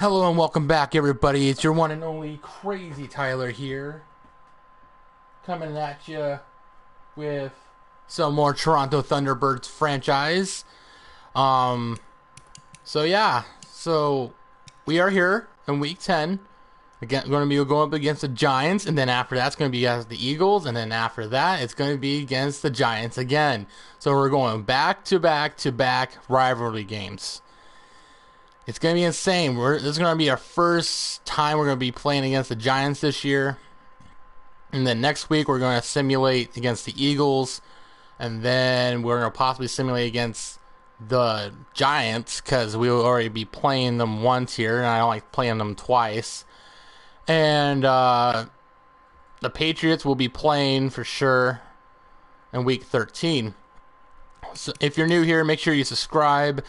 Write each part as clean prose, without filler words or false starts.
Hello and welcome back, everybody. It's your one and only Crazy Tyler here, coming at you with some more Toronto Thunderbirds franchise. So we are here in Week 10. Again, going to be going up against the Giants, and then after that, it's going to be against the Eagles, and then after that, it's going to be against the Giants again. So we're going back-to-back rivalry games. It's going to be insane. This is going to be our first time we're going to be playing against the Giants this year. And then next week, we're going to simulate against the Eagles. And then we're going to possibly simulate against the Giants because we will already be playing them once here. And I don't like playing them twice. And the Patriots will be playing for sure in Week 13. So if you're new here, make sure you subscribe.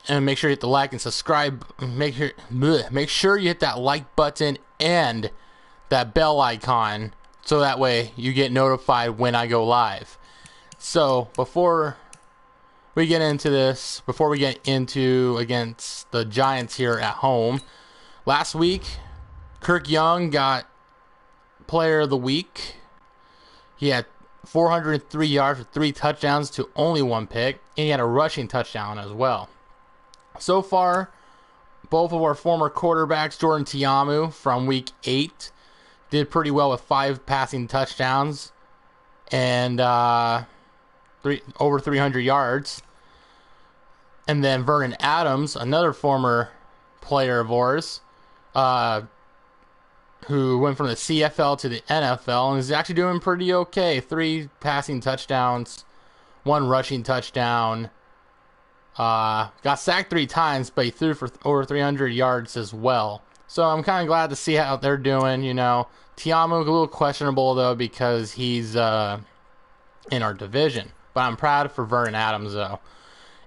And make sure you hit the like and subscribe. Make sure you hit that like button and that bell icon so that way you get notified when I go live. So before we get into this, against the Giants here at home, last week Kirk Young got Player of the Week. He had 403 yards with 3 touchdowns to only 1 pick, and he had a rushing touchdown as well. So far, both of our former quarterbacks, Jordan Tiamu from Week 8, did pretty well with 5 passing touchdowns and over 300 yards. And then Vernon Adams, another former player of ours, who went from the CFL to the NFL and is actually doing pretty okay. 3 passing touchdowns, 1 rushing touchdown. Got sacked 3 times, but he threw for over 300 yards as well. So I'm kind of glad to see how they're doing, you know. Tiamu, a little questionable, though, because he's in our division. But I'm proud for Vernon Adams, though.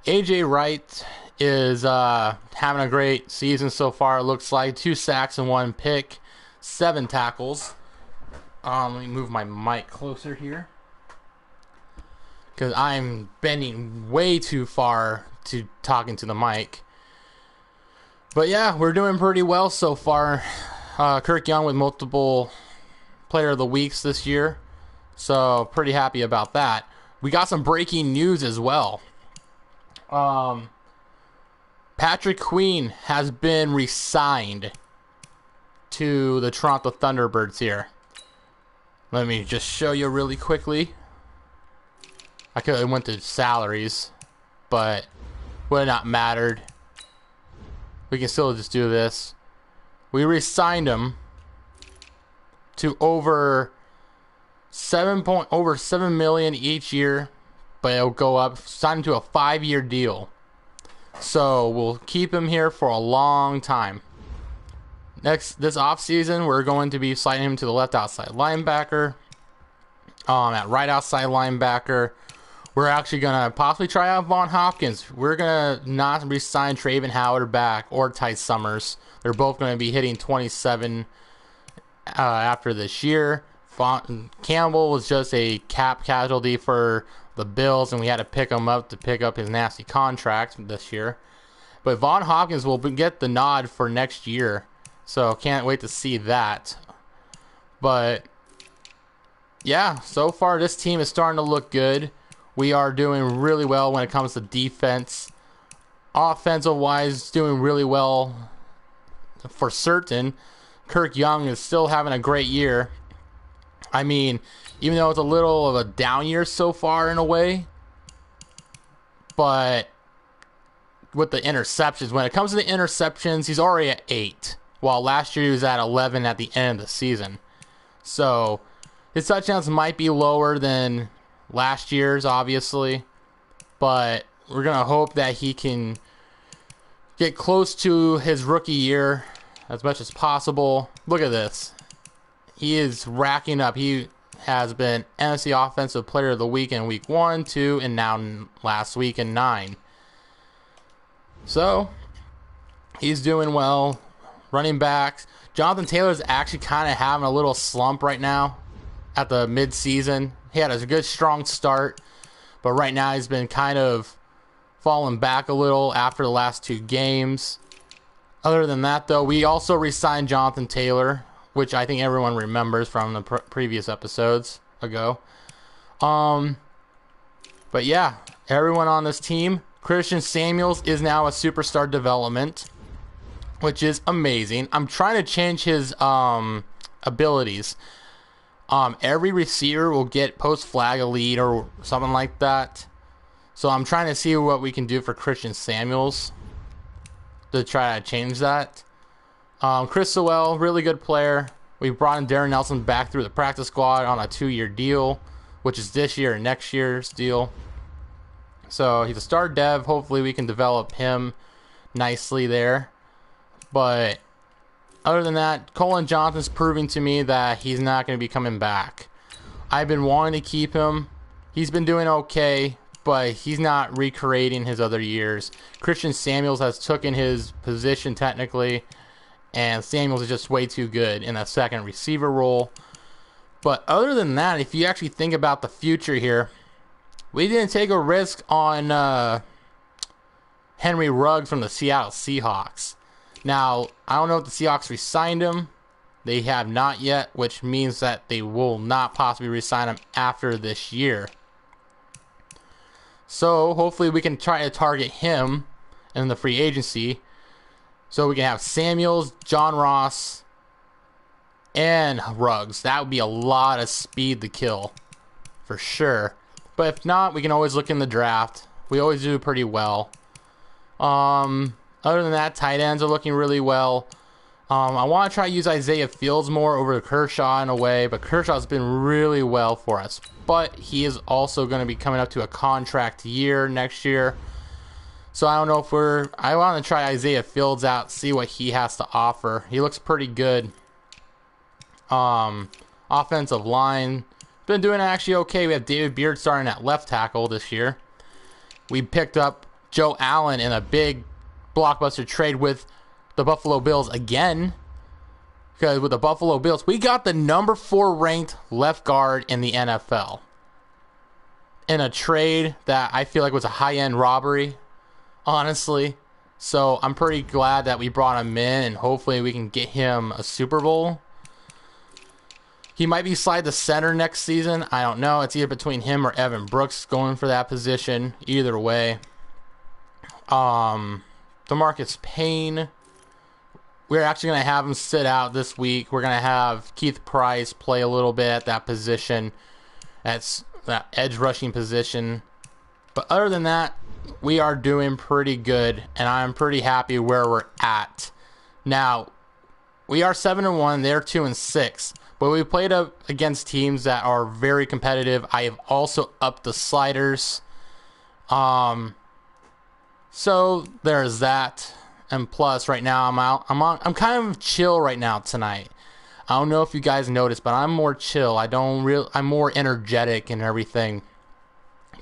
A.J. Wright is having a great season so far, it looks like. 2 sacks and 1 pick, 7 tackles. Let me move my mic closer here, because I'm bending way too far to talking to the mic. But yeah, we're doing pretty well so far. Kirk Young with multiple Player of the Weeks this year. So pretty happy about that. We got some breaking news as well. Patrick Queen has been re-signed to the Toronto Thunderbirds here. Let me just show you really quickly. I could have went to salaries, but would have not mattered. We can still just do this. We re-signed him to over $7 million each year, but it'll go up. Signed him to a 5-year deal, so we'll keep him here for a long time. This offseason, we're going to be sliding him to the left outside linebacker, at right outside linebacker. We're actually going to possibly try out Von Hopkins. We're going to not re-sign Traven Howard back or Ty Summers. They're both going to be hitting 27 after this year. Campbell was just a cap casualty for the Bills, and we had to pick him up to pick up his nasty contract this year. But Von Hopkins will get the nod for next year, so can't wait to see that. But yeah, so far this team is starting to look good. We are doing really well when it comes to defense. Offensive-wise, doing really well for certain. Kirk Young is still having a great year. I mean, even though it's a little of a down year so far in a way, but with the interceptions, when it comes to the interceptions, he's already at 8, while last year he was at 11 at the end of the season. So his touchdowns might be lower than last year's, obviously, but we're going to hope that he can get close to his rookie year as much as possible. Look at this. He is racking up. He has been NFC Offensive Player of the Week in Week 1, 2, and now last week in 9. So he's doing well. Running backs, Jonathan Taylor's actually kind of having a little slump right now at the mid-season. He had a good, strong start, but right now he's been kind of falling back a little after the last 2 games. Other than that, though, we also re-signed Jonathan Taylor, which I think everyone remembers from the previous episodes ago. But yeah, everyone on this team. Christian Samuels is now a superstar development, which is amazing. I'm trying to change his abilities. Every receiver will get post flag elite or something like that. So I'm trying to see what we can do for Christian Samuels to try to change that. Chris Sewell, really good player. We brought in Darren Nelson back through the practice squad on a 2-year deal, which is this year and next year's deal. So he's a star dev. Hopefully we can develop him nicely there. But other than that, Colin Johnson's proving to me that he's not going to be coming back. I've been wanting to keep him. He's been doing okay, but he's not recreating his other years. Christian Samuels has taken his position technically, and Samuels is just way too good in that second receiver role. But other than that, if you actually think about the future here, we didn't take a risk on Henry Ruggs from the Seattle Seahawks. Now, I don't know if the Seahawks re-signed him. They have not yet, which means that they will not possibly re-sign him after this year. So, hopefully we can try to target him in the free agency. So we can have Samuels, John Ross, and Ruggs. That would be a lot of speed to kill, for sure. But if not, we can always look in the draft. We always do pretty well. Other than that, tight ends are looking really well. I want to try to use Isaiah Fields more over Kershaw in a way, but Kershaw's been really well for us. But he is also going to be coming up to a contract year next year. So I don't know if I want to try Isaiah Fields out, see what he has to offer. He looks pretty good. Offensive line, been doing actually okay. We have David Beard starting at left tackle this year. We picked up Joe Allen in a big blockbuster trade with the Buffalo Bills again. Because with the Buffalo Bills, we got the number 4 ranked left guard in the NFL. In a trade that I feel like was a high-end robbery, honestly. So I'm pretty glad that we brought him in, and hopefully we can get him a Super Bowl. He might be slide to center next season. I don't know. It's either between him or Evan Brooks going for that position. Either way. DeMarcus Payne. We're actually going to have him sit out this week. We're going to have Keith Price play a little bit at that position. That's that edge rushing position. But other than that, we are doing pretty good, and I'm pretty happy where we're at. Now, we are 7-1. They're 2-6. But we played up against teams that are very competitive. I have also upped the sliders. So there's that. And plus, right now I'm kind of chill right now tonight. I don't know if you guys noticed, but I'm more chill. I'm more energetic and everything.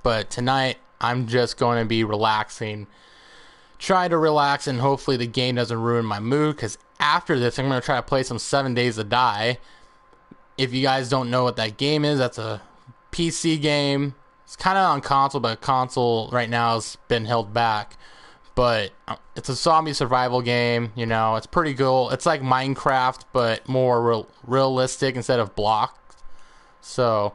But tonight I'm just going to be relaxing. Try to relax, and hopefully the game doesn't ruin my mood, because after this I'm going to try to play some 7 Days to Die. If you guys don't know what that game is, that's a PC game. It's kind of on console, but console right now has been held back. But it's a zombie survival game, you know. It's pretty cool. It's like Minecraft, but more realistic instead of blocked. So,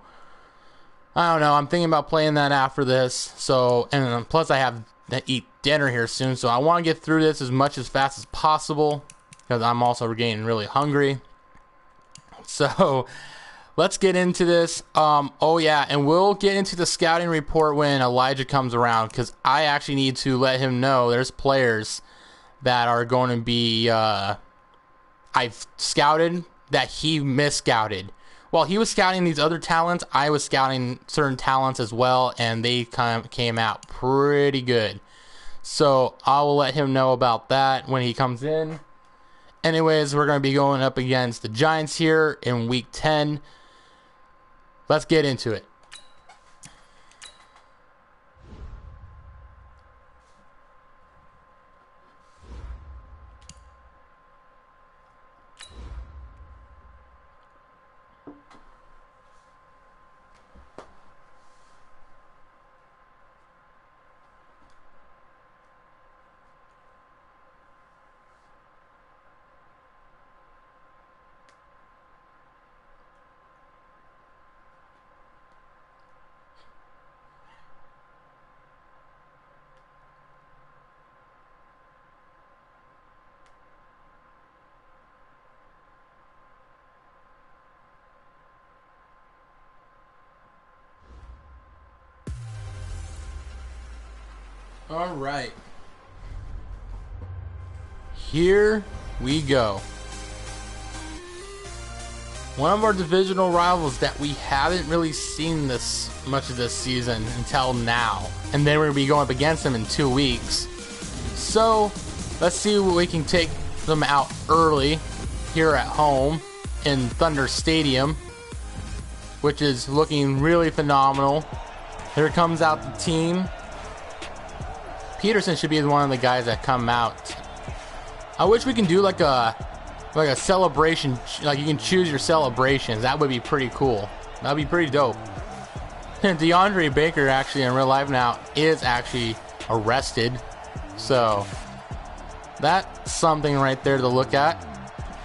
I don't know. I'm thinking about playing that after this. So, and plus I have to eat dinner here soon. So, I want to get through this as fast as possible, because I'm also getting really hungry. So, let's get into this. Oh yeah, and we'll get into the scouting report when Elijah comes around, because I actually need to let him know there's players that are going to be I've scouted that he misscouted. While he was scouting these other talents, I was scouting certain talents as well, and they came out pretty good. So I will let him know about that when he comes in. Anyways, we're going to be going up against the Giants here in Week 10. Let's get into it. All right. Here we go. One of our divisional rivals that we haven't really seen this much of this season until now. And then we're going to be going up against them in 2 weeks. So, let's see what we can take them out early here at home in Thunder Stadium, which is looking really phenomenal. Here comes out the team. Peterson should be one of the guys that come out. I wish we can do like a celebration, like you can choose your celebrations. That would be pretty cool. That'd be pretty dope. DeAndre Baker actually in real life now is actually arrested. So that's something right there to look at.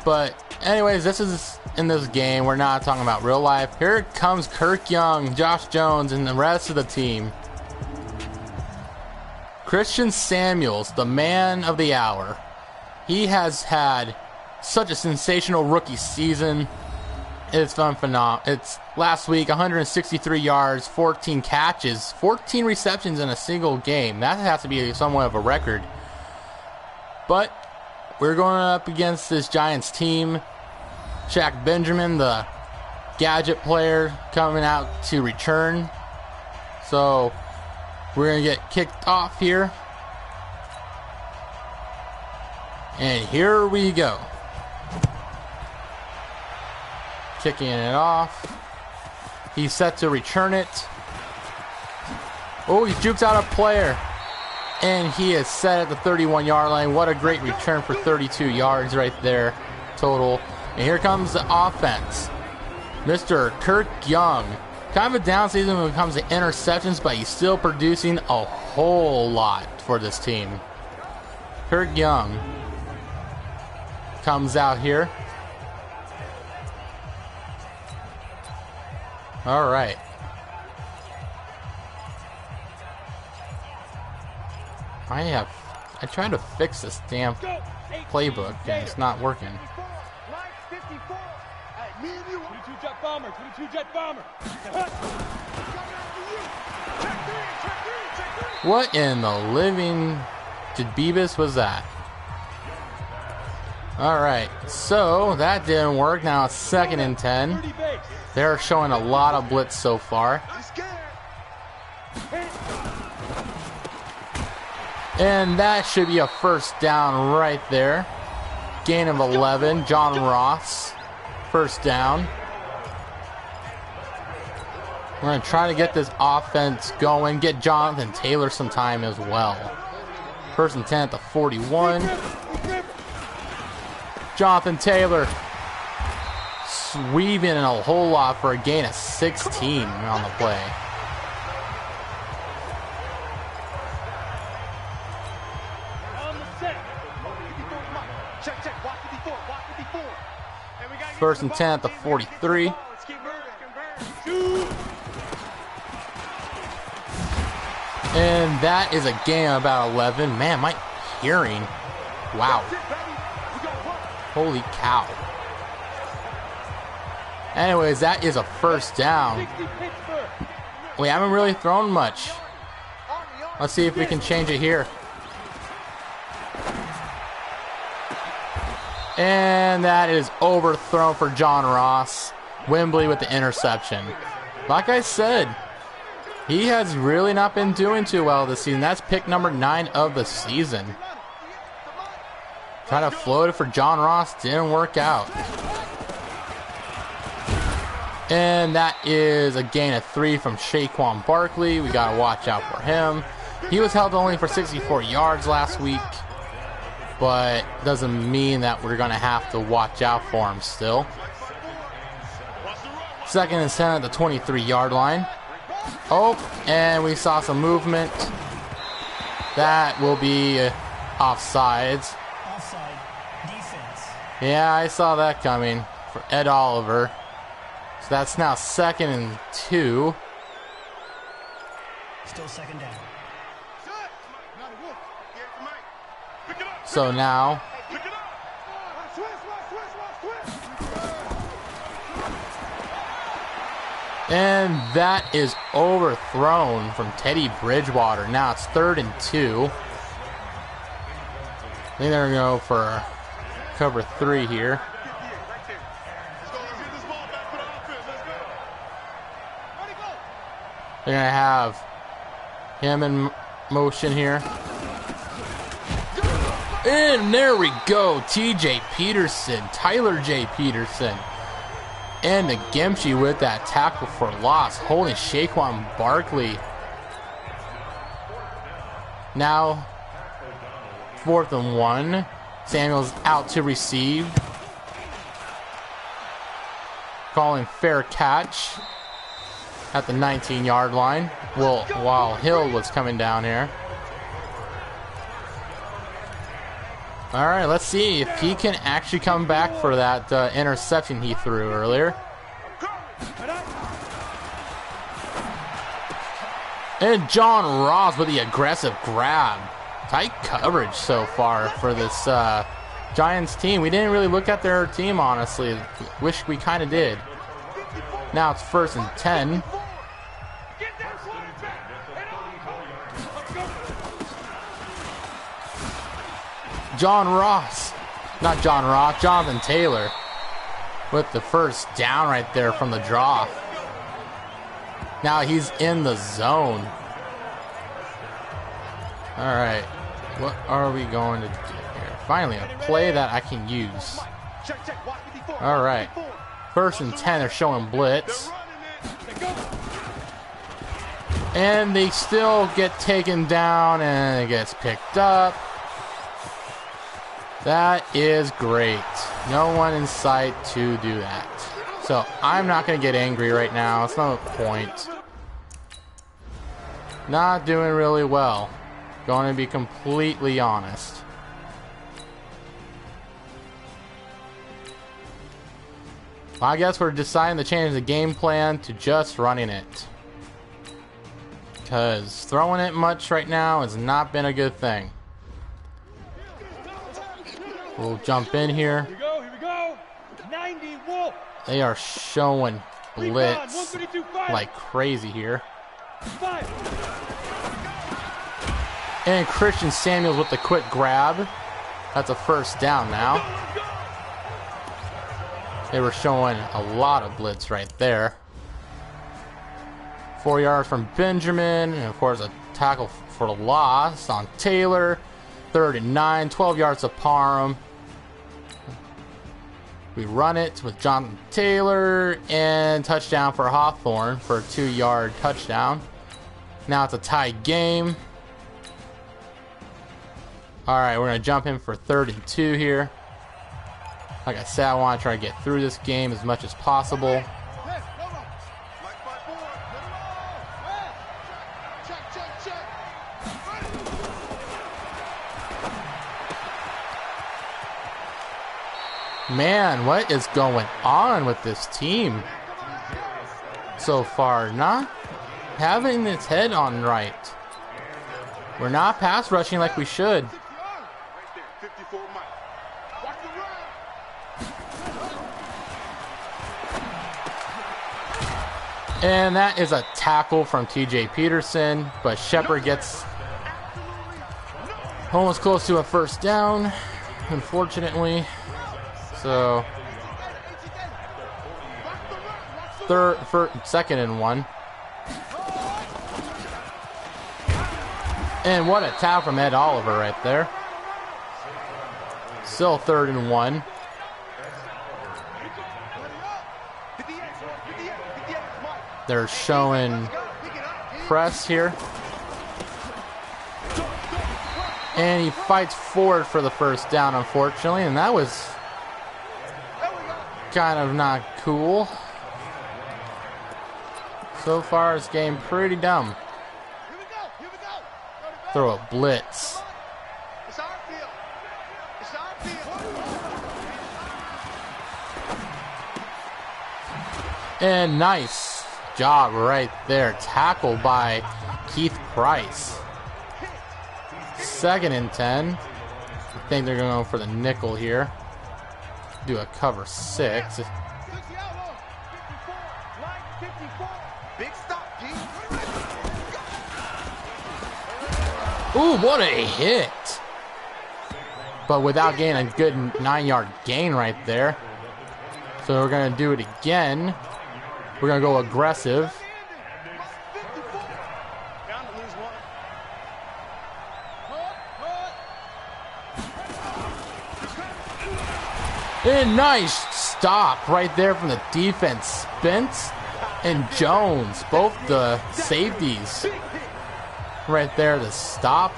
But anyways, this is in this game. We're not talking about real life. Here comes Kirk Young, Josh Jones, and the rest of the team. Christian Samuels, the man of the hour. He has had such a sensational rookie season. It's phenomenal. It's last week, 163 yards, 14 catches, 14 receptions in a single game. That has to be somewhat of a record. But we're going up against this Giants team. Shaq Benjamin, the gadget player, coming out to return. So we're going to get kicked off here. And here we go. Kicking it off. He's set to return it. Oh, he jukes out a player. And he is set at the 31-yard line. What a great return for 32 yards right there total. And here comes the offense. Mr. Kirk Young. Kind of a down season when it comes to interceptions, but he's still producing a whole lot for this team. Kirk Young comes out here. All right. I tried to fix this damn playbook and it's not working. 22 jet bomber, 22 jet bomber. What in the living Beavis was that? Alright, so that didn't work. Now it's 2nd and 10. They're showing a lot of blitz so far. And that should be a first down right there. Gain of 11. John Ross. First down. We're going to try to get this offense going. Get Jonathan Taylor some time as well. 1st and 10 at the 41. Jonathan Taylor weaving in a whole lot for a gain of 16 on the play. First and 10 at the 43. And that is a gain of about 11. Man, my hearing. Wow. Holy cow. Anyways, that is a first down. We haven't really thrown much. Let's see if we can change it here. And that is overthrown for John Ross. Wembley with the interception. Like I said, he has really not been doing too well this season. That's pick number 9 of the season. Trying to float it for John Ross. Didn't work out. And that is a gain of 3 from Saquon Barkley. We got to watch out for him. He was held only for 64 yards last week. But doesn't mean that we're going to have to watch out for him still. 2nd and 10 at the 23-yard line. Oh, and we saw some movement. That will be offsides. Offside defense. Yeah, I saw that coming for Ed Oliver. So that's now 2nd and 2. Still 2nd down. So now And that is overthrown from Teddy Bridgewater. Now it's 3rd and 2. I think they're going to go for cover 3 here. They're going to have him in motion here. And there we go. TJ Peterson, Tyler J. Peterson. And the Gimchi with that tackle for loss, holding Shaquan Barkley. Now, 4th and 1. Samuel's out to receive. Calling fair catch at the 19-yard line. Well, while Hill was coming down here. All right, let's see if he can actually come back for that interception he threw earlier. And John Ross with the aggressive grab. Tight coverage so far for this Giants team. We didn't really look at their team, honestly. Wish we kind of did. Now it's 1st and 10. Jonathan Taylor with the first down right there from the draw. Now he's in the zone. All right, what are we going to do here? Finally, a play that I can use. All right, 1st and 10, they're showing blitz. And they still get taken down, and it gets picked up. That is great. No one in sight to do that. So I'm not going to get angry right now. It's no point. Not doing really well. Going to be completely honest. I guess we're deciding to change the game plan to just running it. Because throwing it much right now has not been a good thing. We'll jump in here. Here we go. 90 Wolf. They are showing blitz like crazy here. 5. And Christian Samuels with the quick grab. That's a 1st down now. They were showing a lot of blitz right there. 4 yards from Benjamin. And of course a tackle for the loss on Taylor. 3rd and 9, 12 yards to Parham. We run it with Jonathan Taylor and touchdown for Hawthorne for a 2-yard touchdown. Now it's a tied game. All right, we're going to jump in for 3rd and 2 here. Like I said, I want to try to get through this game as much as possible. Man, what is going on with this team so far? Not having its head on right. We're not pass rushing like we should. And that is a tackle from TJ Peterson, but Shepard gets almost close to a 1st down, unfortunately. So, 2nd and 1. And what a tackle from Ed Oliver right there. Still 3rd and 1. They're showing press here. And he fights forward for the 1st down, unfortunately, and that was kind of not cool. So far, this game pretty dumb. Throw a blitz. And nice job right there. Tackle by Keith Price. 2nd and 10. I think they're going to go for the nickel here. Do a cover 6. Ooh, what a hit. But without getting a good 9-yard gain right there. So we're going to do it again. We're going to go aggressive. And nice stop right there from the defense. Spence and Jones, both the safeties. Right there to stop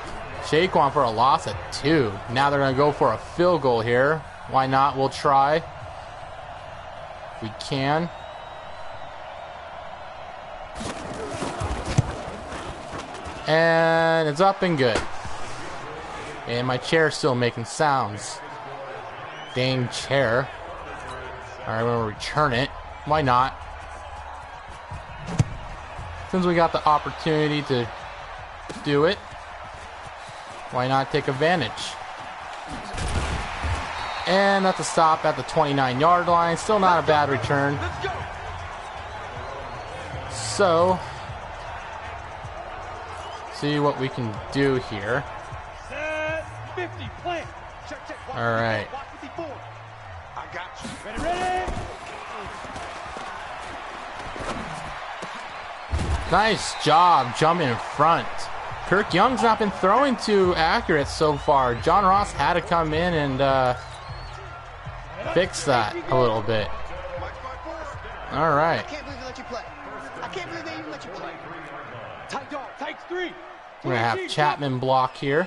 Shaquan for a loss at 2. Now they're going to go for a field goal here. Why not? We'll try. If we can. And it's up and good. And my chair's still making sounds. Dang chair. Alright, we're going to return it. Why not? Since we got the opportunity to do it, why not take advantage? And that's a stop at the 29-yard line. Still not a bad return. So, see what we can do here. All right. Nice job jumping in front. Kirk Young's not been throwing too accurate so far. John Ross had to come in and fix that a little bit. All right. I can't believe they let you play. I can't believe they even let you play. Tight dog, tight 3. We're going to have Chapman block here.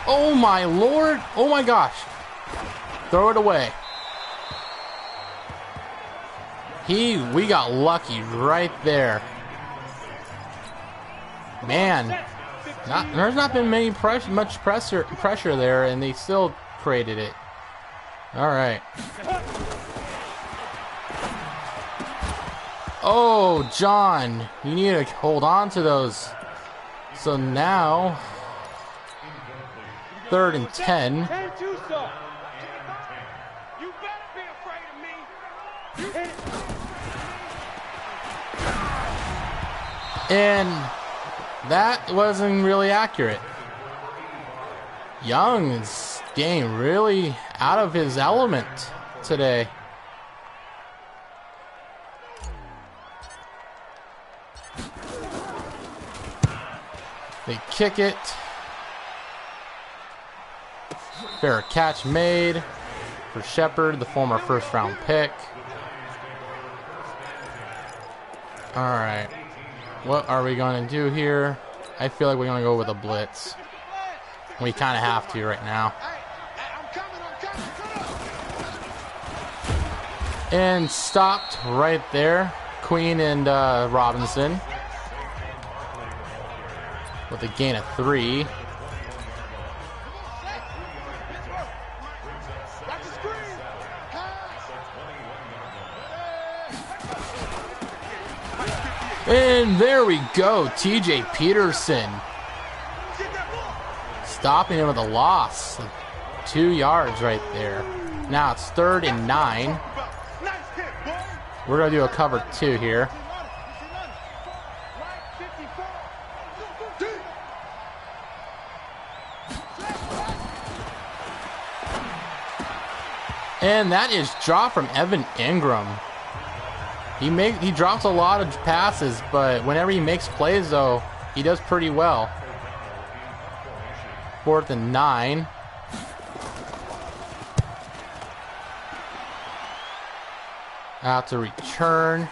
Oh my lord. Oh my gosh. Throw it away. We got lucky right there. Man, there's not been much pressure there, and they still created it. All right. Oh, John, you need to hold on to those. So now, 3rd and 10. You better be afraid of me. And that wasn't really accurate. Young is getting really out of his element today. They kick it. Fair catch made for Shepard, the former first-round pick. All right. What are we going to do here? I feel like we're going to go with a blitz. We kind of have to right now. And stopped right there. Queen and Robinson. With a gain of 3. And there we go, TJ Peterson. Stopping him with a loss. 2 yards right there. Now it's 3rd and 9. We're going to do a cover 2 here. And that is dropped from Evan Ingram. He drops a lot of passes, but whenever he makes plays, though, he does pretty well. 4th and 9. Out to return.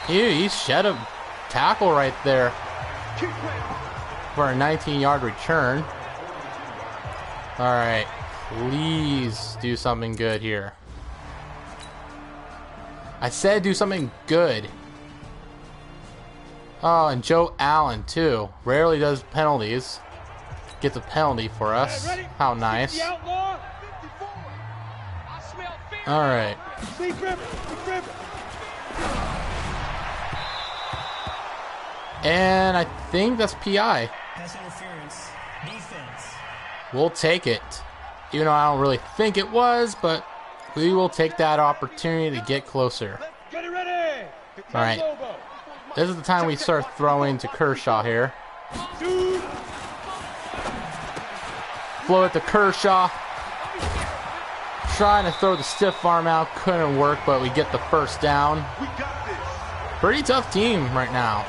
He shed a tackle right there for a 19-yard return. All right. Please do something good here. I said do something good. Oh, and Joe Allen, too. Rarely does penalties. Gets a penalty for us. How nice. Alright. And I think that's PI. Pass interference. Defense. We'll take it. Even though I don't really think it was, but we will take that opportunity to get closer. Get it ready. All right. This is the time we start throwing to Kershaw here. Flow it to Kershaw. Trying to throw the stiff arm out. Couldn't work, but we get the first down. Pretty tough team right now.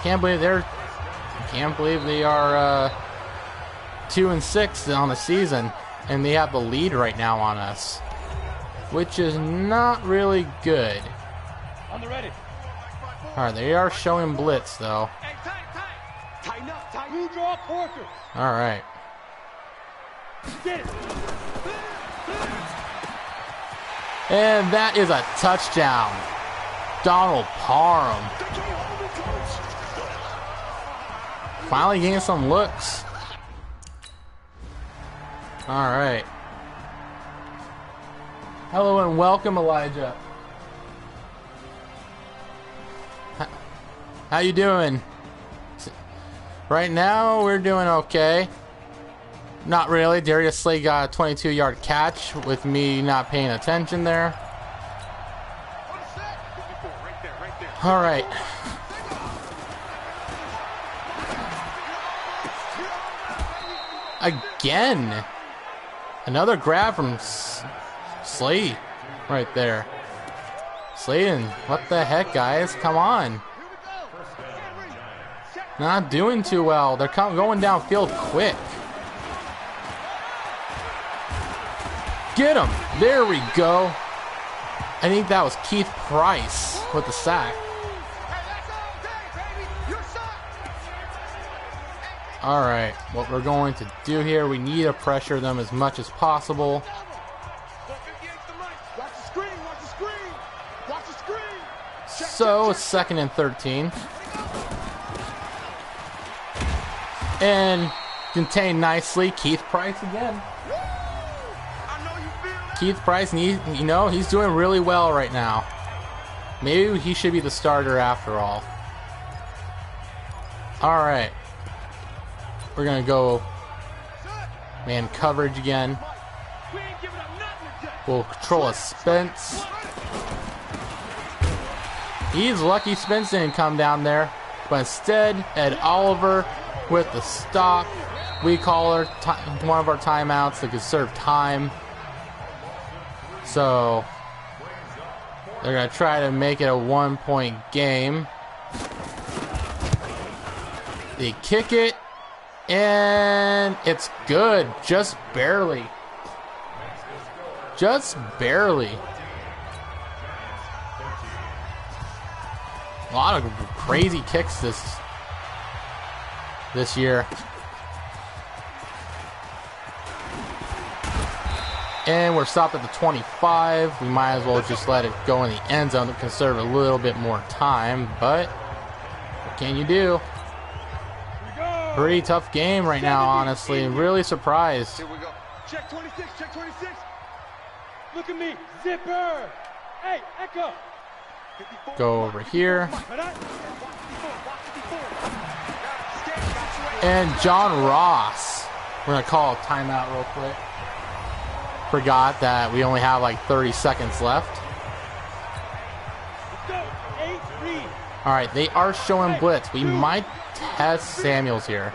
Can't believe they are 2-6 on the season, and they have the lead right now on us, which is not really good. On the ready. All right, they are showing blitz though. Hey, tighten up, tighten. You draw Porter. All right. Get it. And that is a touchdown. Donald Parham. Finally getting some looks. All right. Hello and welcome, Elijah. How you doing? Right now, we're doing okay. Not really. Darius Slay got a 22-yard catch with me not paying attention there. All right. Again. Another grab from Slay right there. Slayton, what the heck, guys? Come on. Not doing too well. They're going downfield quick. Get him. There we go. I think that was Keith Price with the sack. All right, what we're going to do here, we need to pressure them as much as possible. So, 2nd and 13. And contained nicely, Keith Price again. Keith Price, he's doing really well right now. Maybe he should be the starter after all. All right. We're going to go man coverage again. We'll control a Spence. He's lucky Spence didn't come down there. But instead, Ed Oliver with the stop. We call one of our timeouts to conserve time. So they're going to try to make it a 1-point game. They kick it. And it's good. Just barely. Just barely. A lot of crazy kicks this year. And we're stopped at the 25. We might as well just let it go in the end zone to conserve a little bit more time. But what can you do? Pretty tough game right now, honestly. Really surprised. Here we go. Check 26, check 26. Look at me. Zipper. Hey, Echo. Go over here. And John Ross. We're going to call a timeout real quick. Forgot that we only have like 30 seconds left. All right, they are showing blitz. We might test Samuels here.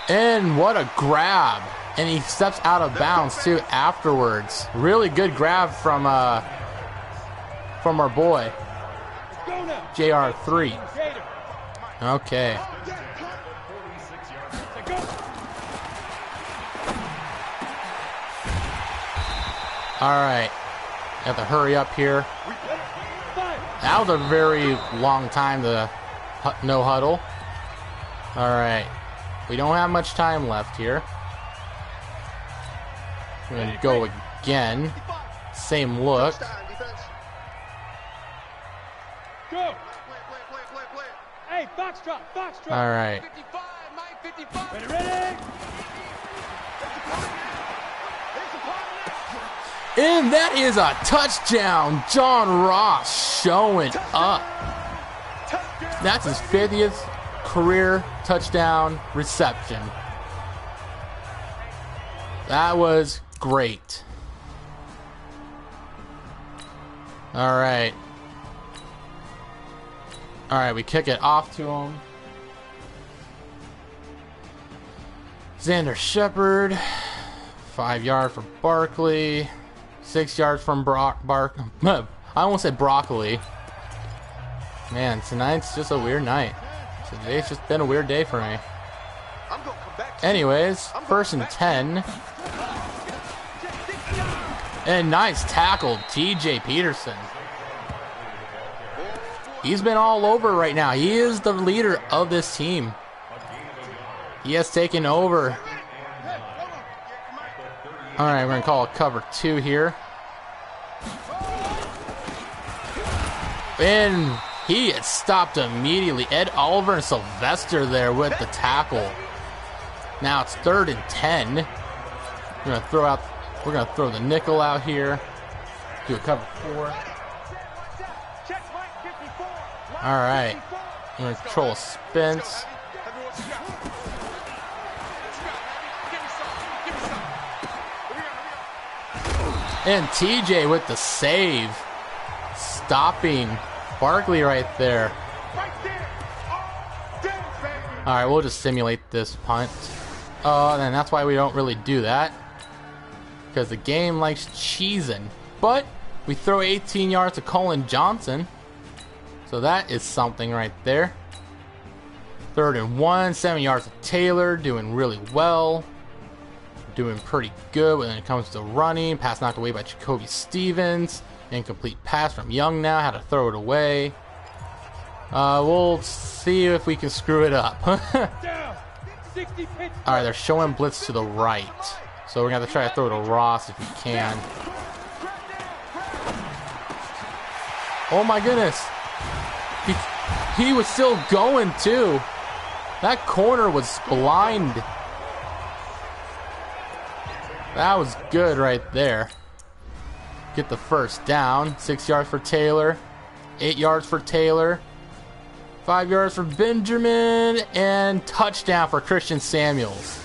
And what a grab. And he steps out of bounds too afterwards. Really good grab from our boy JR3. Okay. All right. Have to hurry up here. That was a very long time to no huddle. All right. We don't have much time left here. We're going to go again. Same look. Go. Hey, foxtrot, foxtrot. All right. 55, ready, ready. And that is a touchdown. John Ross showing up. That's his 50th career touchdown reception. That was great. All right. All right, we kick it off to him. Xander Shepard. 5 yards for Barkley. 6 yards from I almost said broccoli. Man, tonight's just a weird night. Today's just been a weird day for me. Anyways, 1st and 10. And nice tackle, TJ Peterson. He's been all over right now. He is the leader of this team. He has taken over. All right, we're going to call a cover 2 here. And he had stopped immediately. Ed Oliver and Sylvester there with the tackle. Now it's 3rd and 10. We're going to throw the nickel out here. Do a cover 4. All right. We're going to control Spence. And TJ with the save. Stopping Barkley right there. All right, we'll just simulate this punt. And that's why we don't really do that. Because the game likes cheesing. But we throw 18 yards to Colin Johnson. So that is something right there. 3rd and 1, 7 yards to Taylor. Doing really well. Doing pretty good when it comes to running. Pass knocked away by Jacoby Stevens. Incomplete pass from Young now. Had to throw it away. We'll see if we can screw it up. Alright, they're showing blitz to the right. So we're going to have to try to throw it to Ross if we can. Oh my goodness. He was still going too. That corner was blind. That was good right there. Get the 1st down. 6 yards for Taylor. 8 yards for Taylor. 5 yards for Benjamin. And touchdown for Christian Samuels.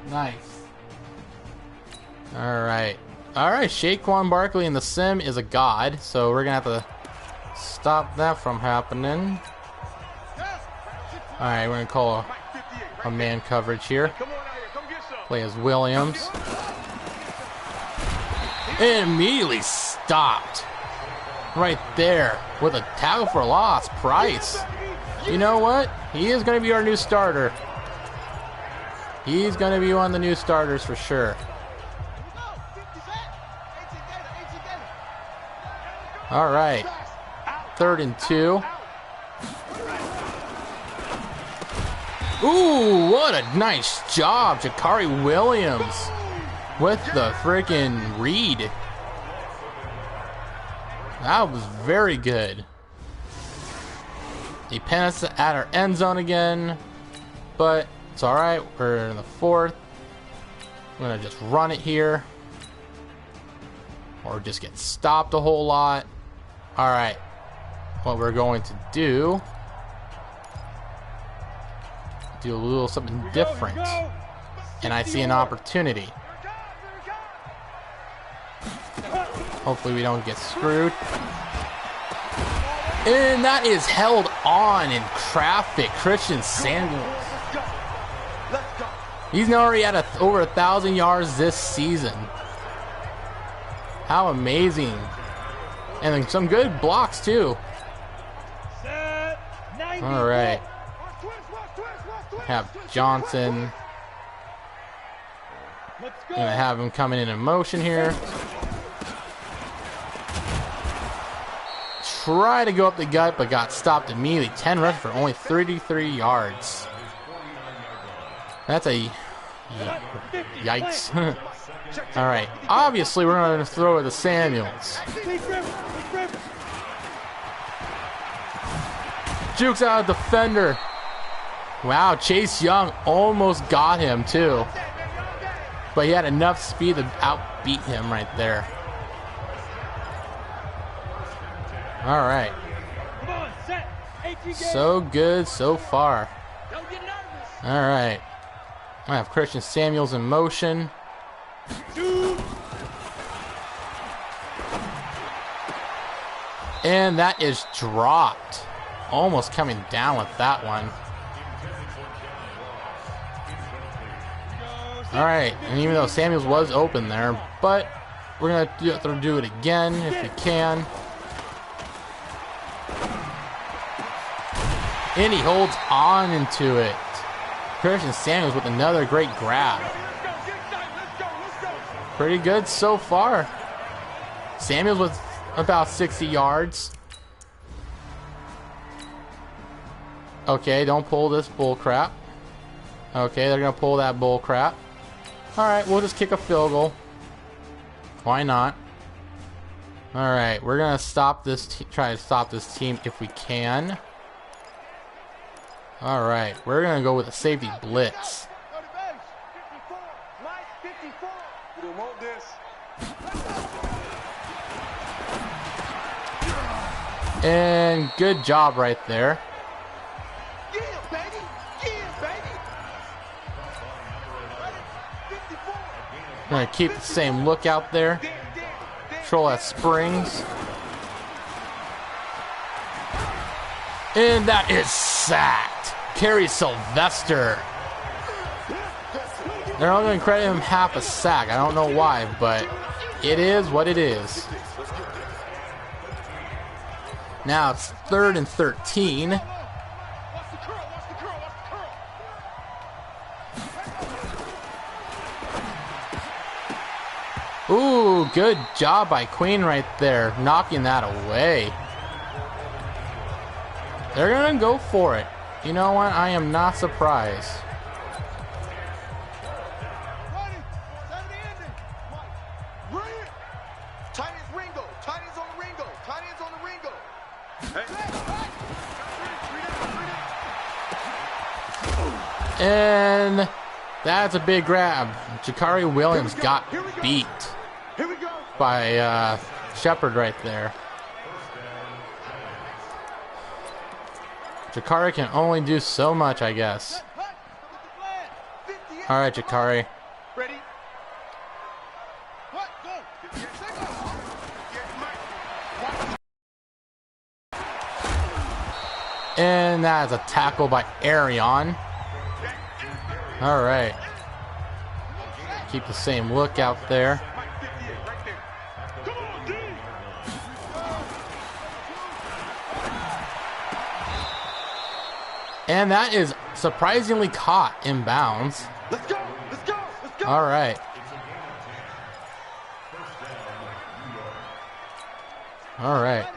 Nice. Alright. Alright, Shaquan Barkley in the sim is a god. So we're going to have to stop that from happening. Alright, we're going to call a man coverage here. Play as Williams. And immediately stopped. Right there with a tackle for loss. Price. You know what? He is going to be our new starter. He's going to be one of the new starters for sure. All right. 3rd and 2. Ooh, what a nice job. Jakari Williams with the freaking read. That was very good. He pinned us at our end zone again. But it's alright. We're in the 4th. I'm going to just run it here. Or just get stopped a whole lot. Alright. What we're going to do a little something different. And I see an opportunity. Hopefully we don't get screwed. And that is held on in traffic. Christian Samuels. He's already at over 1,000 yards this season. How amazing. And then some good blocks too. All right. Have Johnson. Gonna have him coming in motion here. Try to go up the gut, but got stopped immediately. 10 rushes for only 33 yards. That's a yikes. All right. Obviously, we're going to throw it to Samuels. Jukes out a defender. Wow, Chase Young almost got him too. But he had enough speed to outbeat him right there. All right. So good so far. All right. I have Christian Samuels in motion. And that is dropped. Almost coming down with that one. Alright, and even though Samuels was open there, but we're going to have to do it again if we can. And he holds on into it. Christian Samuels with another great grab. Pretty good so far. Samuels with about 60 yards. Okay, don't pull this bull crap. Okay, they're going to pull that bull crap. Alright, we'll just kick a field goal. Why not? Alright, we're going to stop this, try to stop this team if we can. Alright, we're going to go with a safety blitz. And good job right there. I'm going to keep the same look out there. Control that springs. And that is sacked. Kerry Sylvester. They're only going to credit him half a sack. I don't know why, but it is what it is. Now it's 3rd and 13. Ooh, good job by Queen right there, knocking that away. They're going to go for it. You know what? I am not surprised. And that's a big grab. Jakari Williams got beat by Shepard right there. Jakari can only do so much, I guess. All right, Jakari. And that is a tackle by Arion. All right. Keep the same look out there. And that is surprisingly caught in bounds. Let's go, let's go, let's go. All right. All right.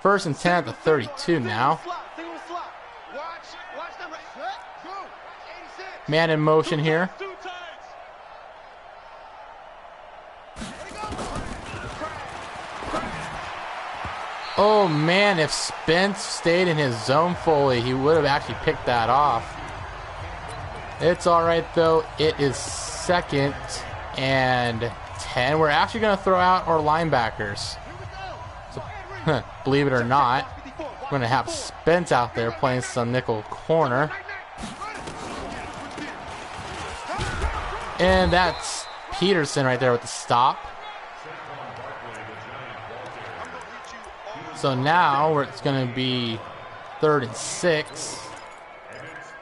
1st and 10 at the 32 now. Man in motion here. Oh man, if Spence stayed in his zone fully, he would have actually picked that off. It's alright though. It is 2nd and 10. We're actually going to throw out our linebackers. So, believe it or not, we're going to have Spence out there playing some nickel corner. And that's Peterson right there with the stop. So now it's going to be 3rd and 6.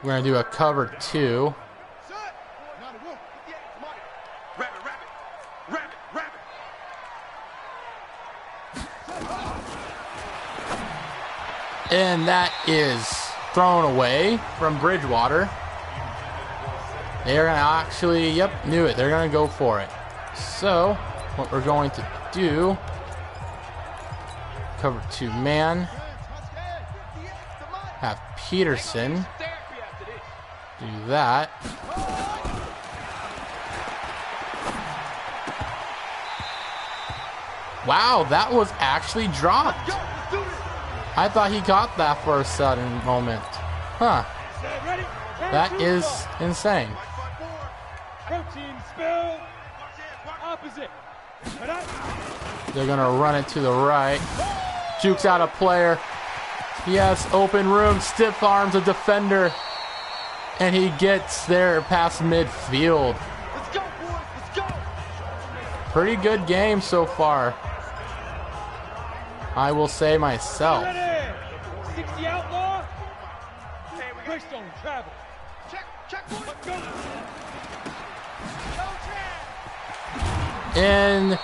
We're going to do a cover 2. And that is thrown away from Bridgewater. They're going to actually, yep, knew it. They're going to go for it. So what we're going to do, cover 2 man, have Peterson do that. Wow, that was actually dropped. I thought he got that for a sudden moment. Huh. That is insane. They're going to run it to the right. Jukes out a player. Yes, open room. Stiff arms a defender. And he gets there past midfield. Let's go, boys. Let's go. Pretty good game so far, I will say myself. Ready. 60 outlaw. Greystone travel. Check, boys. Let's go. And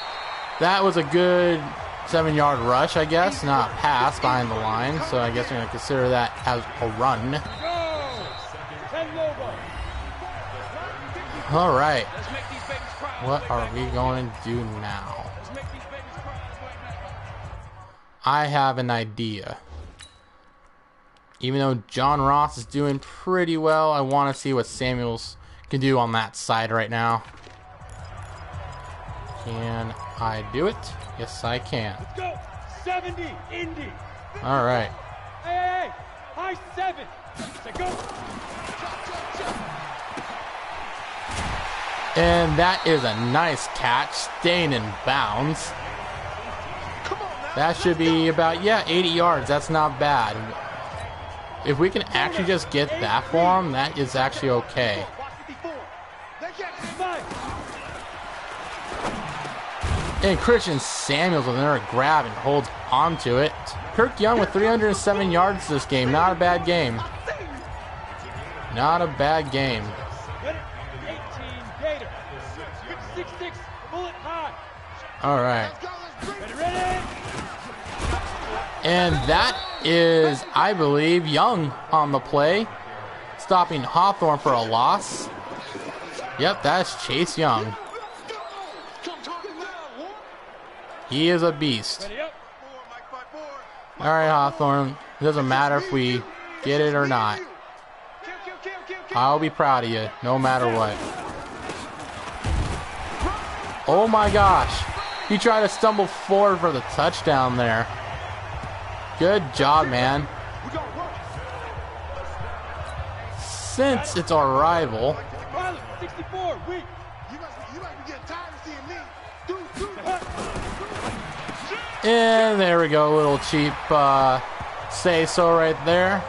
that was a good 7-yard rush, I guess. Not pass behind the line, so I guess we're going to consider that as a run. Go. 10 Lobo. All right. Let's make these babies cry. What are we going to do now? Let's make these babies cry. I have an idea. Even though John Ross is doing pretty well, I want to see what Samuels can do on that side right now. Can I do it? Yes, I can. Let's go. 70 Indy. All right. Hey. High 7. Say go. And that is a nice catch, staying in bounds. That should be about, 80 yards. That's not bad. If we can actually just get that for him, that is actually okay. And Christian Samuels with another grab and holds onto it. Kirk Young with 307 yards this game. Not a bad game. Not a bad game. 18 Gator. 6-6 bullet high. All right. Ready. And that is, I believe, Young on the play. Stopping Hawthorne for a loss. Yep, that's Chase Young. He is a beast. Ready up. All right, Hawthorne. It doesn't matter if we get it or not. I'll be proud of you, no matter what. Oh my gosh. He tried to stumble forward for the touchdown there. Good job, man. Since it's our rival. Pilot 64 weak. And there we go, a little cheap say-so right there.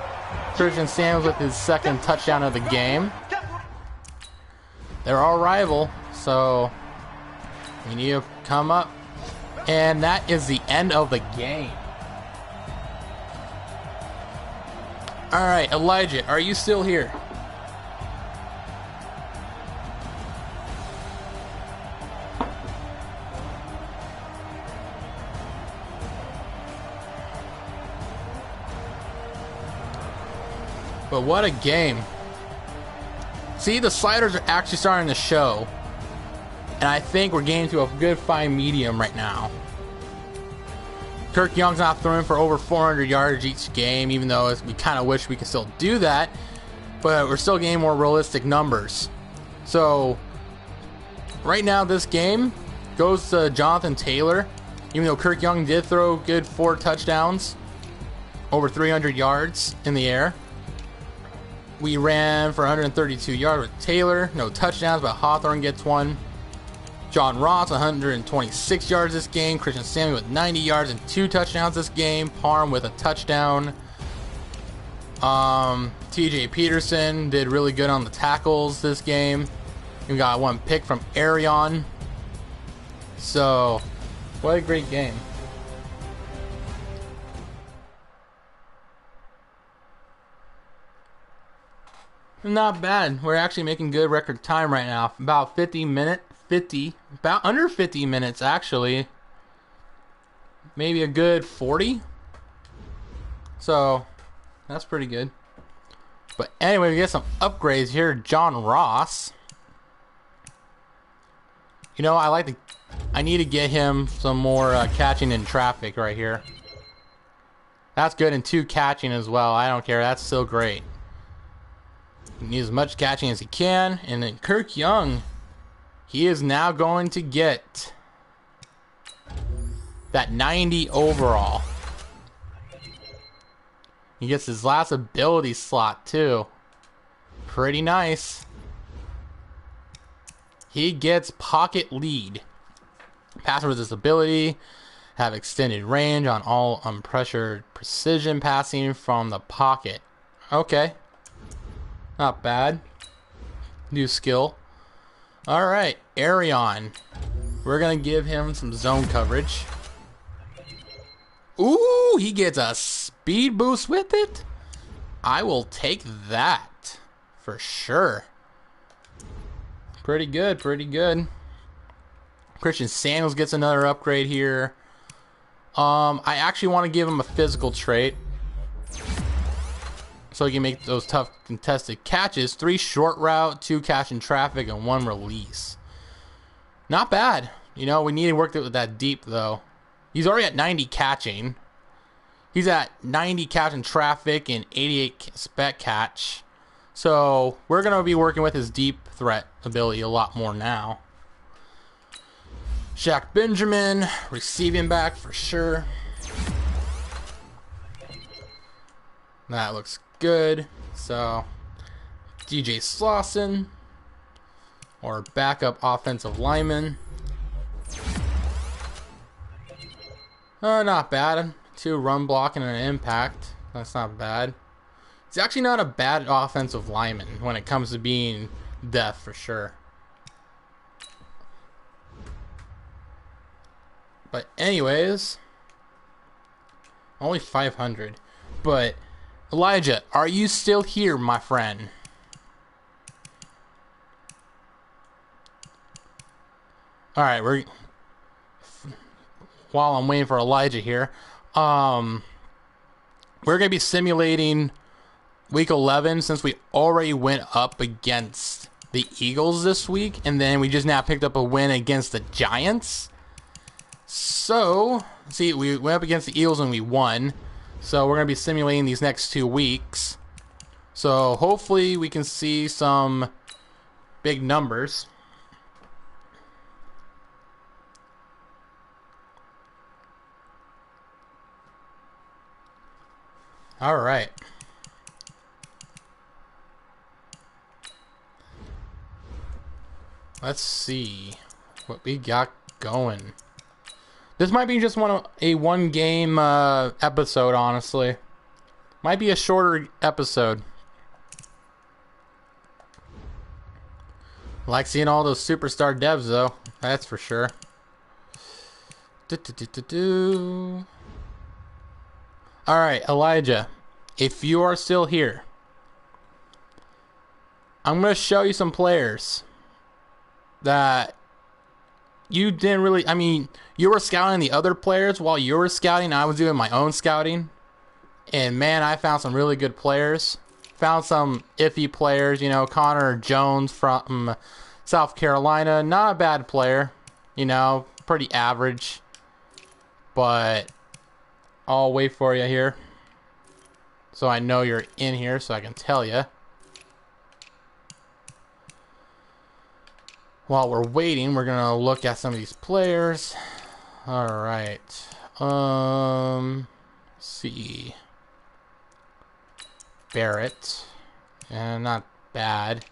Christian Samuels with his second touchdown of the game. They're our rival, so we need to come up. And that is the end of the game. All right, Elijah, are you still here? But what a game. See, the sliders are actually starting to show. And I think we're getting to a good fine medium right now. Kirk Young's not throwing for over 400 yards each game, even though we kind of wish we could still do that. But we're still getting more realistic numbers. So, right now this game goes to Jonathan Taylor. Even though Kirk Young did throw good 4 touchdowns, over 300 yards in the air. We ran for 132 yards with Taylor. No touchdowns, but Hawthorne gets one. John Ross, 126 yards this game. Christian Samuel with 90 yards and 2 touchdowns this game. Parham with a touchdown. TJ Peterson did really good on the tackles this game. We got 1 pick from Arion. So, what a great game. Not bad. We're actually making good record time right now. About about under 50 minutes actually. Maybe a good 40. So, that's pretty good. But anyway, we get some upgrades here. John Ross. You know, I need to get him some more catching in traffic right here. That's good, and 2 catching as well. I don't care. That's still great. He needs as much catching as he can. And then Kirk Young, he is now going to get that 90 overall. He gets his last ability slot too. Pretty nice. He gets pocket lead. Pass resistability. Have extended range on all unpressured precision passing from the pocket. Okay. Not bad. New skill. Alright, Arion. We're going to give him some zone coverage. Ooh, he gets a speed boost with it. I will take that for sure. Pretty good, pretty good. Christian Samuels gets another upgrade here. I actually want to give him a physical trait, so he can make those tough contested catches. 3 short route, 2 catch in traffic, and 1 release. Not bad. You know, we need to work with that deep, though. He's already at 90 catching. He's at 90 catch in traffic and 88 spec catch. So we're going to be working with his deep threat ability a lot more now. Shaq Benjamin, receiving back for sure. That looks good. So DJ Slauson, or backup offensive lineman. Not bad. 2 run blocking and an impact. That's not bad. He's actually not a bad offensive lineman when it comes to being depth for sure. But anyways, only 500. But Elijah, are you still here, my friend? All right, while I'm waiting for Elijah here, we're gonna be simulating week 11 since we already went up against the Eagles this week, and then we just now picked up a win against the Giants. So, see, we went up against the Eagles and we won. So we're going to be simulating these next 2 weeks. So hopefully we can see some big numbers. All right. Let's see what we got going. This might be just a one game episode, honestly. Might be a shorter episode. Like seeing all those superstar devs, though. That's for sure. Alright, Elijah. If you are still here, I'm going to show you some players that you didn't really... I mean, you were scouting the other players while you were scouting. I was doing my own scouting. And, man, I found some really good players. Found some iffy players. You know, Connor Jones from South Carolina. Not a bad player. You know, pretty average. But I'll wait for you here, so I know you're in here so I can tell you. While we're waiting, we're going to look at some of these players. Alright. Let's see. Barrett. Not bad.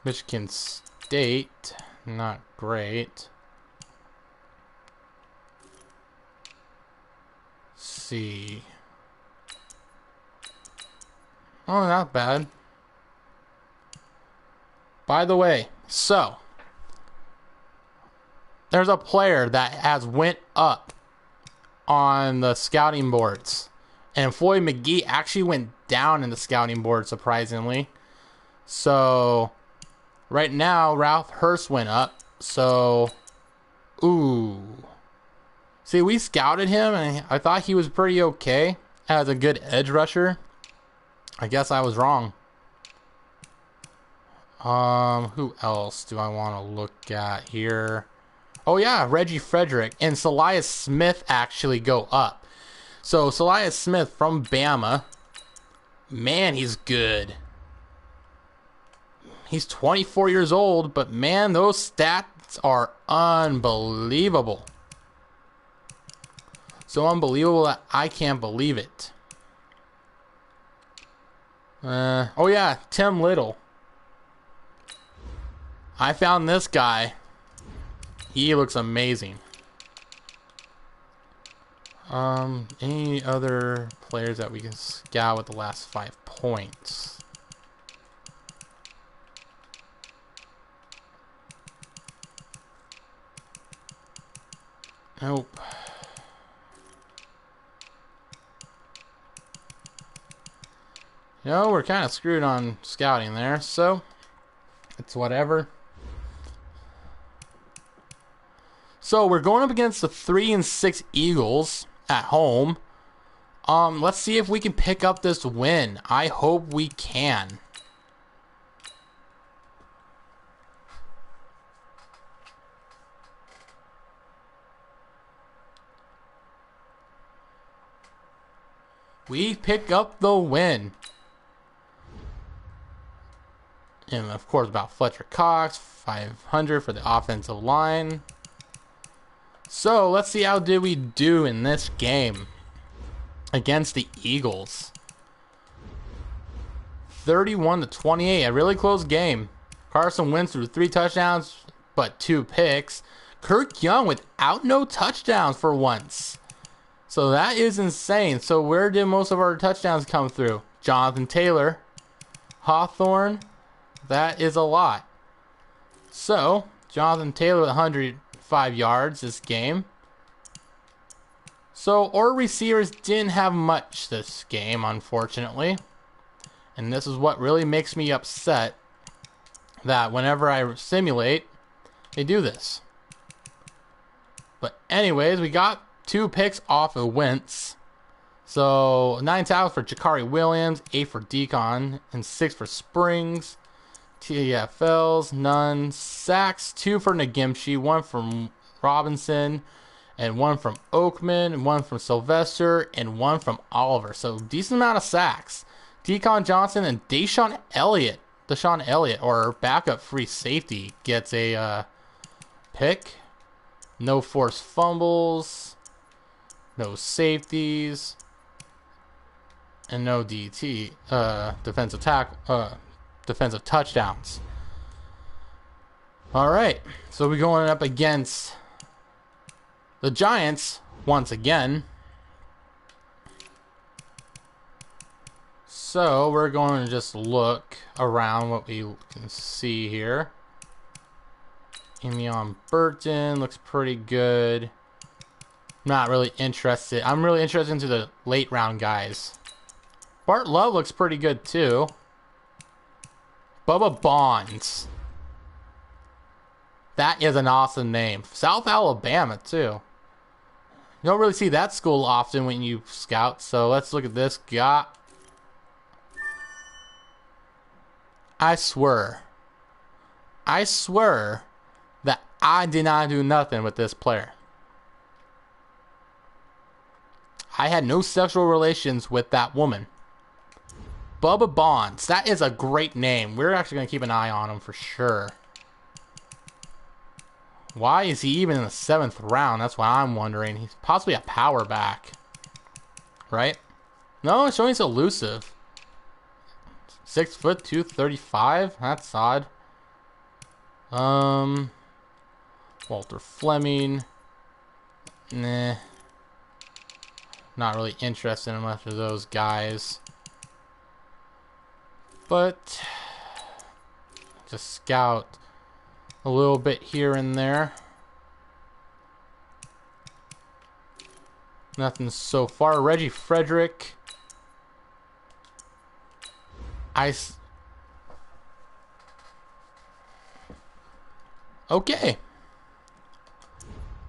Michigan State. Not great. Let's see. Oh, not bad. By the way, so there's a player that has went up on the scouting boards, and Floyd McGee actually went down in the scouting board, surprisingly. So right now Ralph Hurst went up. So see, we scouted him and I thought he was pretty okay as a good edge rusher. I guess I was wrong. Who else do I want to look at here? Oh yeah, Reggie Frederick and Salias Smith actually go up. So Salias Smith from Bama, man, he's good. He's 24 years old, but man, those stats are unbelievable. So unbelievable that I can't believe it. Oh yeah, Tim Little. I found this guy. He looks amazing. Any other players that we can scout with the last 5 points? Nope. You know, we're kind of screwed on scouting there, so it's whatever. So we're going up against the 3-6 Eagles at home. Let's see if we can pick up this win. I hope we can. We pick up the win. And of course about Fletcher Cox, 500 for the offensive line. So let's see how did we do in this game against the Eagles. 31-28, a really close game. Carson Wentz threw 3 touchdowns, but 2 picks. Kirk Young without no touchdowns for once. So that is insane. So where did most of our touchdowns come through? Jonathan Taylor, Hawthorne. That is a lot. So Jonathan Taylor with 105 yards this game. So our receivers didn't have much this game, unfortunately. And this is what really makes me upset, that whenever I simulate, they do this. But anyways, we got 2 picks off of Wentz. So 9 tackles for Jakari Williams, 8 for Deacon, and 6 for Springs. TFLs, none. Sacks, 2 for Nagimchi, 1 from Robinson, and 1 from Oakman, and 1 from Sylvester, and 1 from Oliver. So decent amount of sacks. Deacon Johnson and Deshaun Elliott, or backup free safety, gets a pick. No forced fumbles, no safeties, and no DT, defensive touchdowns. All right, so we're going up against the Giants once again. So we're going to just look around what we can see here. Emion Burton looks pretty good. Not really interested. I'm really interested into the late round guys. Bart Love looks pretty good too. Bubba Bonds. That is an awesome name. South Alabama too. You don't really see that school often when you scout. So let's look at this guy. I swear that I did not do nothing with this player. I had no sexual relations with that woman. Bubba Bonds. That is a great name. We're actually going to keep an eye on him for sure. Why is he even in the 7th round? That's what I'm wondering. He's possibly a power back. Right? No, it's showing he's elusive. 6 foot 235. That's odd. Walter Fleming. Nah. Not really interested in much of those guys. But just scout a little bit here and there. Nothing so far. Reggie Frederick. Okay.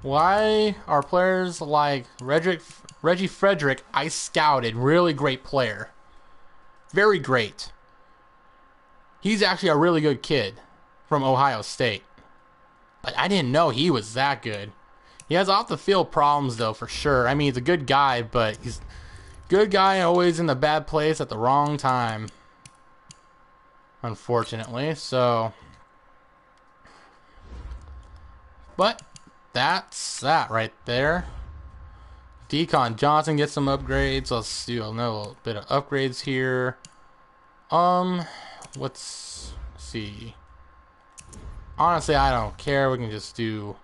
Why are players like Reggie Frederick, I scouted, really great player. Very great. He's actually a really good kid from Ohio State. But I didn't know he was that good. He has off the field problems though, for sure. I mean, he's a good guy, but he's a good guy always in the bad place at the wrong time. Unfortunately, so. But that's that right there. Deacon Johnson gets some upgrades. Let's do a little bit of upgrades here. Let's see. Honestly, I don't care. We can just do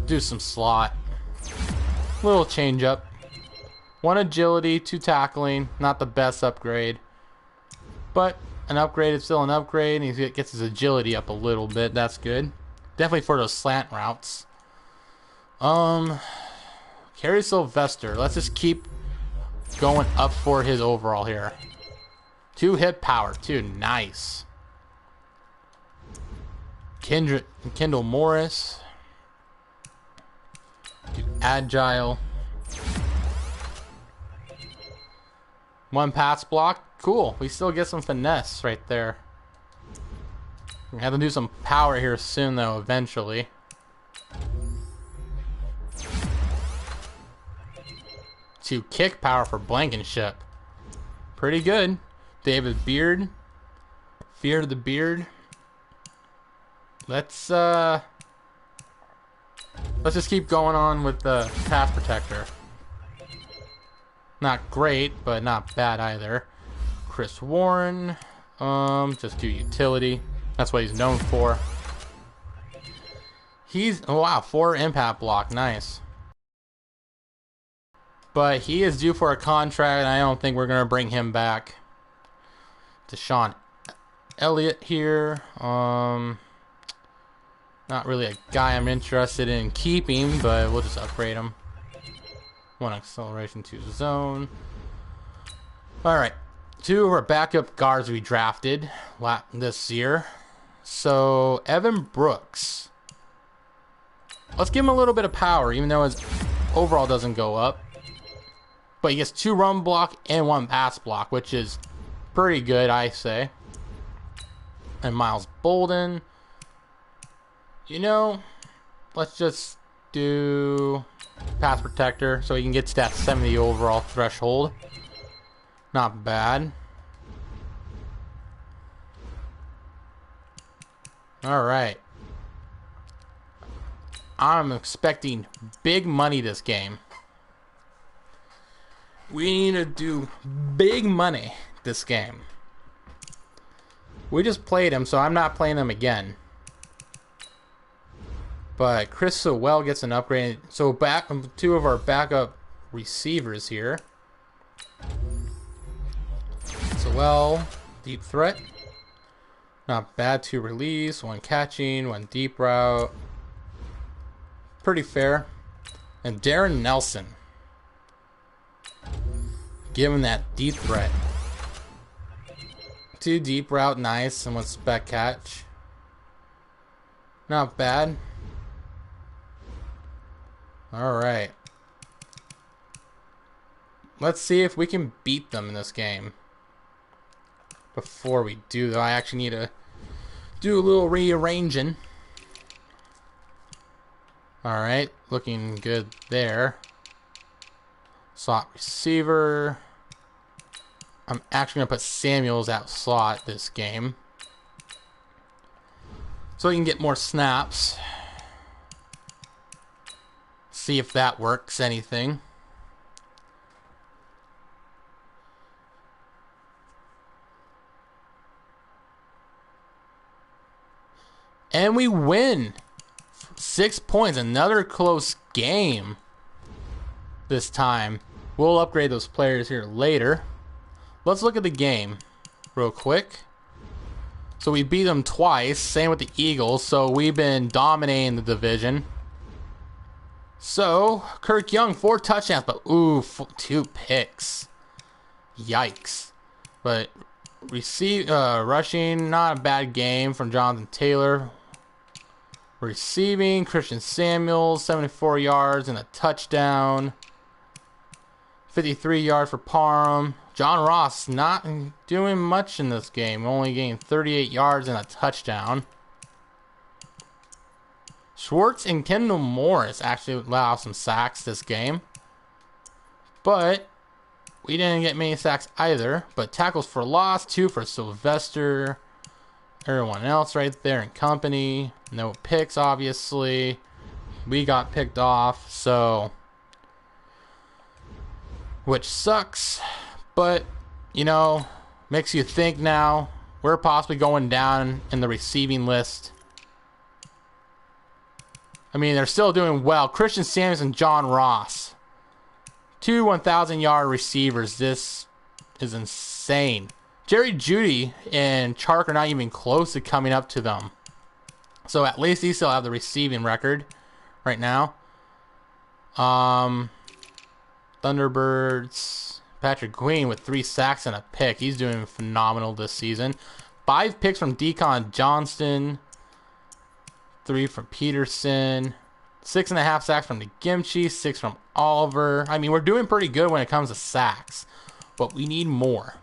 Do some slot. Little change up. 1 agility, 2 tackling. Not the best upgrade. But an upgrade is still an upgrade. And he gets his agility up a little bit. That's good. Definitely for those slant routes. Carry Sylvester. Let's just keep going up for his overall here. 2 hit power too. Nice. Kendall Morris. Do agile. 1 pass block. Cool. We still get some finesse right there. We have to do some power here soon though, eventually. To kick power for Blankenship. Pretty good. David Beard. Fear the Beard. Let's just keep going on with the pass protector. Not great, but not bad either. Chris Warren. Just do utility. That's what he's known for. Oh wow, 4 impact block. Nice. But he is due for a contract, and I don't think we're going to bring him back. Deshaun Elliott here. Not really a guy I'm interested in keeping, but we'll just upgrade him. 1 acceleration, 2 zone. Alright. 2 of our backup guards we drafted this year. So, Evan Brooks. Let's give him a little bit of power, even though his overall doesn't go up. But he gets 2 run block and 1 pass block, which is pretty good, I say. And Miles Bolden. You know, let's just do pass protector so he can get to that 70 overall threshold. Not bad. Alright. I'm expecting big money this game. We need to do big money this game. We just played him, so I'm not playing him again. But Chris Sewell gets an upgrade. So back 2 of our backup receivers here. Sewell, deep threat. Not bad. 2 release, 1 catching, 1 deep route. Pretty fair. And Darren Nelson. Give him that deep threat. 2 deep route, nice, and 1 spec catch. Not bad. Alright. Let's see if we can beat them in this game. Before we do, though, I actually need to do a little rearranging. Alright, looking good there. Slot receiver. I'm actually going to put Samuels at slot this game, so he can get more snaps. See if that works anything. And we win. 6 points. Another close game this time. We'll upgrade those players here later. Let's look at the game real quick. So we beat them twice. Same with the Eagles. So we've been dominating the division. So Kirk Young, 4 touchdowns, but ooh, 2 picks. Yikes. But rushing, not a bad game from Jonathan Taylor. Receiving, Christian Samuels, 74 yards and a touchdown. 53 yards for Parham. John Ross not doing much in this game. Only getting 38 yards and a touchdown. Schwartz and Kendall Morris actually allow some sacks this game. But we didn't get many sacks either. But tackles for loss, 2 for Sylvester. Everyone else right there in company. No picks, obviously. We got picked off, so... which sucks. But, you know, makes you think now. We're possibly going down in the receiving list. I mean, they're still doing well. Christian Samuels and John Ross. 2 1,000-yard receivers. This is insane. Jerry Jeudy and Chark are not even close to coming up to them. So at least he still have the receiving record right now. Thunderbirds. Patrick Queen with 3 sacks and a pick. He's doing phenomenal this season. 5 picks from Deacon Johnston. 3 from Peterson. 6.5 sacks from McGimchi. 6 from Oliver. I mean, we're doing pretty good when it comes to sacks. But we need more.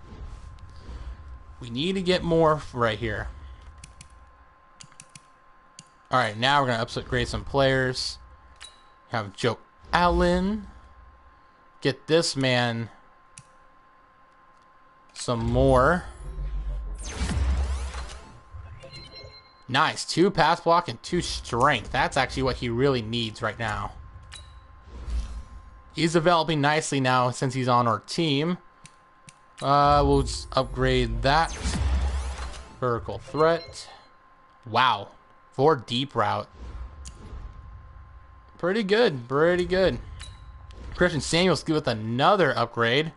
We need to get more right here. Alright, now we're going to upgrade some players. Have Joe Allen. Get this man some more. Nice. 2 pass block and 2 strength. That's actually what he really needs right now. He's developing nicely now since he's on our team. We'll just upgrade that. Vertical threat. Wow. 4 deep route. Pretty good. Pretty good. Christian Samuels with another upgrade.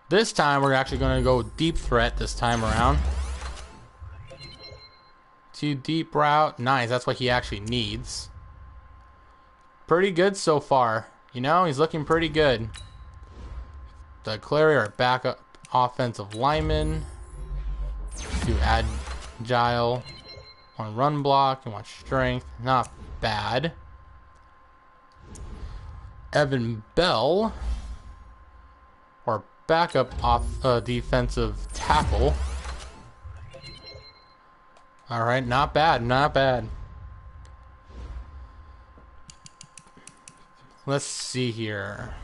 This time we're actually going to go deep threat this time around. 2 deep route. Nice. That's what he actually needs. Pretty good so far. You know, he's looking pretty good. Doug Clary, our backup offensive lineman. 2 agile. 1 run block and 1 strength. Not bad. Evan Bell, our backup defensive tackle. Alright, not bad, not bad. Let's see here.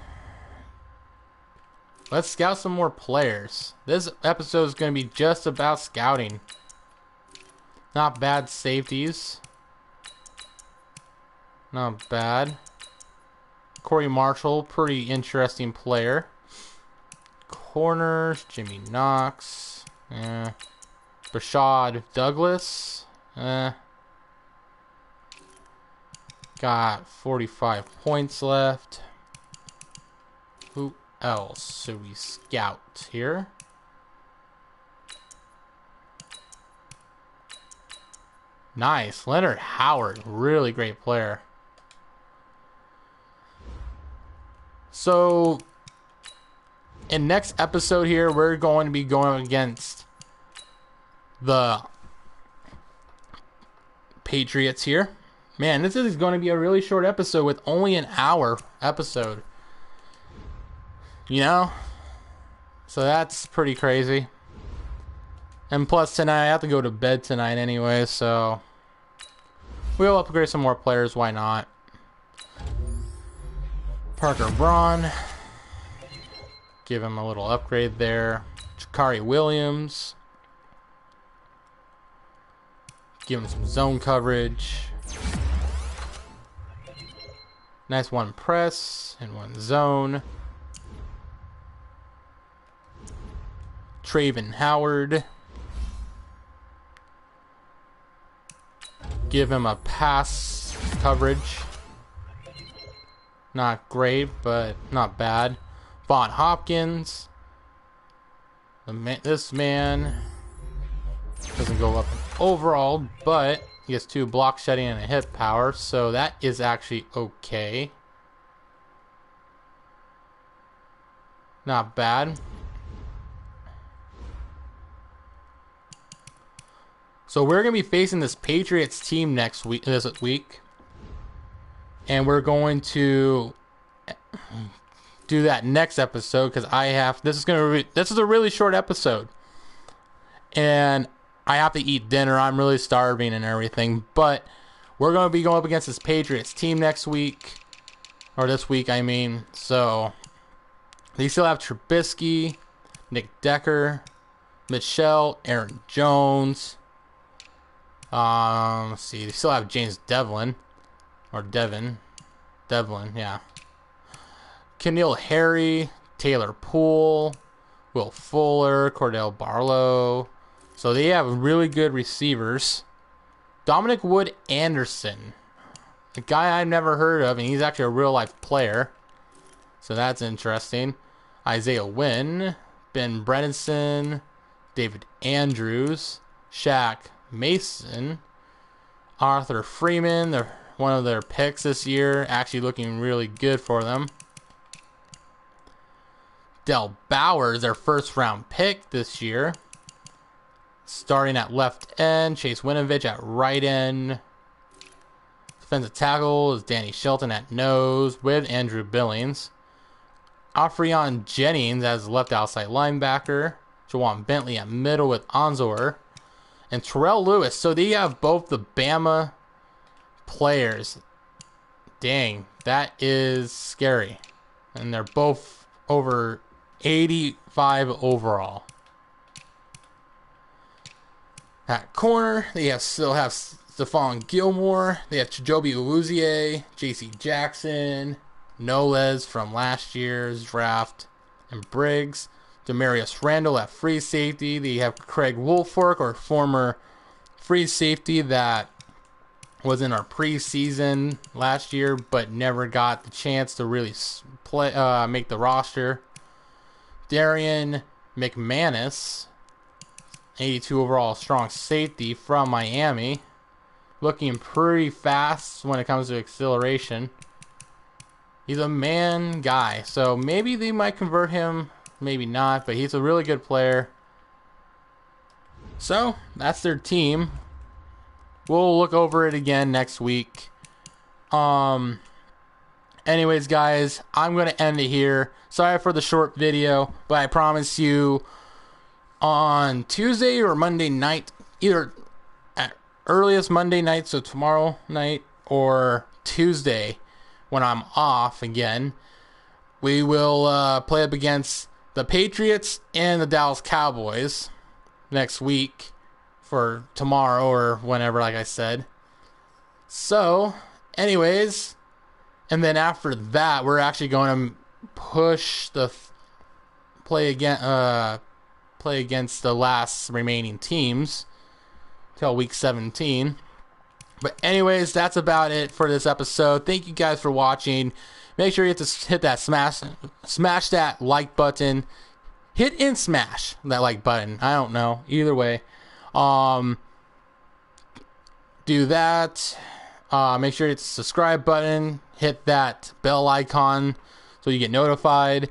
Let's scout some more players. This episode is going to be just about scouting. Not bad safeties. Not bad. Corey Marshall, pretty interesting player. Corners, Jimmy Knox. Rashad Douglas. Got 45 points left. Who else should we scout here? Nice. Leonard Howard. Really great player. So, in next episode here, we're going to be going against the Patriots here. Man, this is going to be a really short episode with only an hour episode. You know? So that's pretty crazy. And plus tonight, I have to go to bed tonight anyway, so we'll upgrade some more players, why not? Parker Braun. Give him a little upgrade there. Jakari Williams. Give him some zone coverage. Nice 1 press and 1 zone. Traven Howard. Give him a pass coverage. Not great, but not bad. Vaughn Hopkins. This man doesn't go up in overall, but he has 2 block shedding and a hit power, so that is actually okay. Not bad. So we're going to be facing this Patriots team this week. And we're going to do that next episode because this is a really short episode. And I have to eat dinner. I'm really starving and everything, but we're going to be going up against this Patriots team next week, or this week, I mean. So they still have Trubisky, Nick Decker, Michelle, Aaron Jones. Let's see. They still have James Devlin. Or Devlin, yeah. Keneal Harry, Taylor Poole, Will Fuller, Cordell Barlow. So they have really good receivers. Dominic Wood Anderson. a guy I've never heard of, and he's actually a real life player. So that's interesting. Isaiah Wynn, Ben Bredesen, David Andrews, Shaq Mason, Arthur Freeman. They're one of their picks this year, actually looking really good for them. Del Bowers, their first round pick this year. Starting at left end, Chase Winovich at right end. Defensive tackle is Danny Shelton at nose with Andrew Billings. Alfreon Jennings as left outside linebacker. Jawan Bentley at middle with Onzor. And Terrell Lewis. So they have both the Bama players. Dang, that is scary. And they're both over 85 overall. At corner, they still have Stephon Gilmore. They have Chijobi Awuzie, J.C. Jackson, Noles from last year's draft, and Briggs. Demarius Randall at free safety. They have Craig Woolfolk, or former free safety that was in our preseason last year, but never got the chance to really play, make the roster. Darian McManus, 82 overall strong safety from Miami. Looking pretty fast when it comes to acceleration. He's a man guy, so maybe they might convert him, maybe not, but he's a really good player. So, that's their team. We'll look over it again next week. Anyways, guys, I'm going to end it here. Sorry for the short video, but I promise you on Tuesday or Monday night, either at earliest Monday night, so tomorrow night, or Tuesday when I'm off again, we will play up against the Patriots and the Dallas Cowboys next week for tomorrow or whenever, like I said. So, anyways, and then after that, we're actually going to push the play against the last remaining teams till week 17. But anyways, that's about it for this episode. Thank you guys for watching. Make sure you hit that smash that like button. Hit and smash that like button. I don't know. Either way. Do that. Make sure you hit the subscribe button. Hit that bell icon so you get notified.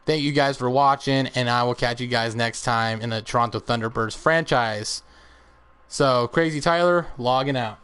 Thank you guys for watching, and I will catch you guys next time in the Toronto Thunderbirds franchise. So, Krazy Tyler, logging out.